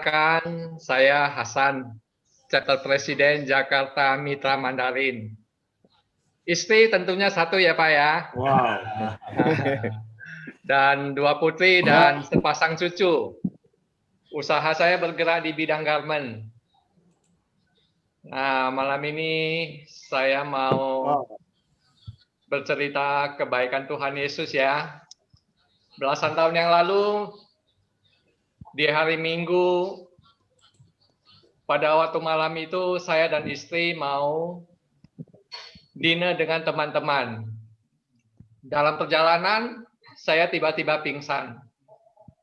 Perkenalkan, saya Hasan, Chapter Presiden Jakarta Mitra Mandarin. Istri tentunya satu ya Pak ya. Wow. Dan 2 putri dan sepasang cucu. Usaha saya bergerak di bidang garment. Nah, malam ini saya mau bercerita kebaikan Tuhan Yesus ya. Belasan tahun yang lalu, di hari Minggu, pada waktu malam itu saya dan istri mau dinner dengan teman-teman. Dalam perjalanan, saya tiba-tiba pingsan.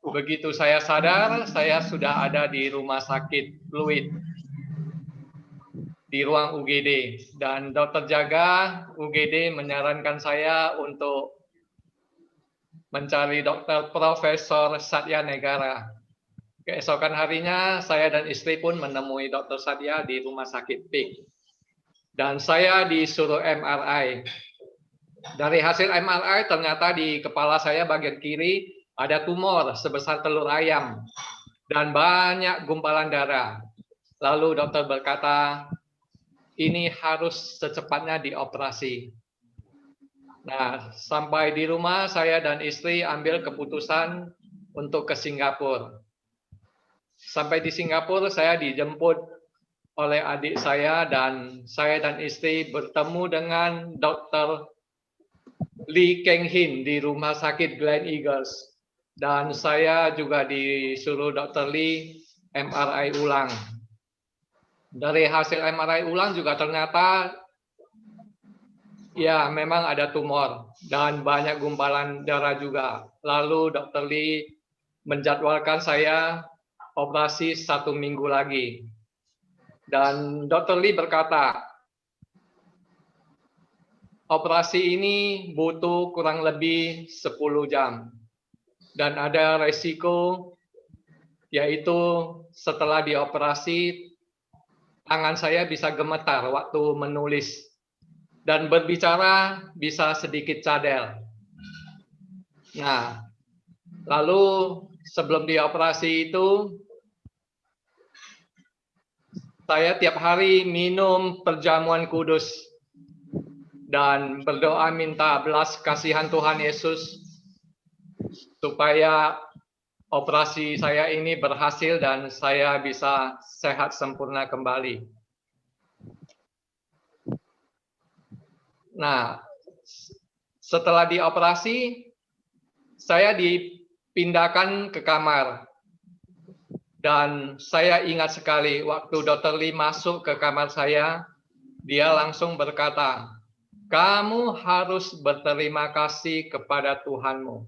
Begitu saya sadar, saya sudah ada di rumah sakit fluid, di ruang UGD. Dan dokter jaga UGD menyarankan saya untuk mencari dokter Profesor Satya Negara. Keesokan harinya, saya dan istri pun menemui dokter Satya di rumah sakit PIK. Dan saya disuruh MRI. Dari hasil MRI, ternyata di kepala saya bagian kiri ada tumor sebesar telur ayam. Dan banyak gumpalan darah. Lalu dokter berkata, ini harus secepatnya dioperasi. Nah, sampai di rumah, saya dan istri ambil keputusan untuk ke Singapura. Sampai di Singapura, saya dijemput oleh adik saya dan istri bertemu dengan Dr. Lee Keng Hin di rumah sakit Glen Eagles. Dan saya juga disuruh Dr. Lee MRI ulang. Dari hasil MRI ulang juga ternyata ya memang ada tumor dan banyak gumpalan darah juga. Lalu Dr. Lee menjadwalkan saya operasi 1 minggu lagi. Dan Dr. Lee berkata, operasi ini butuh kurang lebih 10 jam. Dan ada resiko, yaitu setelah dioperasi, tangan saya bisa gemetar waktu menulis. Dan berbicara bisa sedikit cadel. Nah, lalu sebelum dioperasi itu, saya tiap hari minum perjamuan kudus dan berdoa minta belas kasihan Tuhan Yesus supaya operasi saya ini berhasil dan saya bisa sehat sempurna kembali. Nah, setelah dioperasi, saya dipindahkan ke kamar. Dan saya ingat sekali waktu Dr. Lee masuk ke kamar saya, dia langsung berkata, kamu harus berterima kasih kepada Tuhanmu.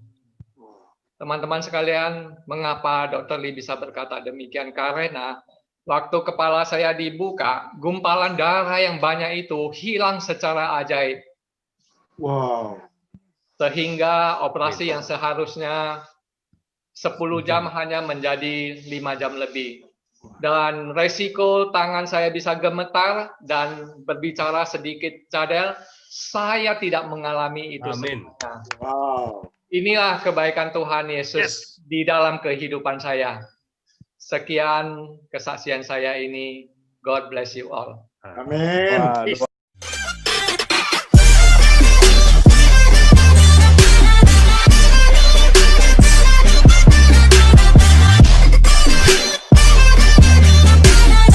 Teman-teman sekalian, mengapa Dr. Lee bisa berkata demikian? Karena waktu kepala saya dibuka, gumpalan darah yang banyak itu hilang secara ajaib. Wow. Sehingga operasi yang seharusnya 10 jam hanya menjadi 5 jam lebih. Dan resiko tangan saya bisa gemetar dan berbicara sedikit cadel, saya tidak mengalami itu. Amin. Wow. Inilah kebaikan Tuhan Yesus di dalam kehidupan saya. Sekian kesaksian saya ini. God bless you all. Amin.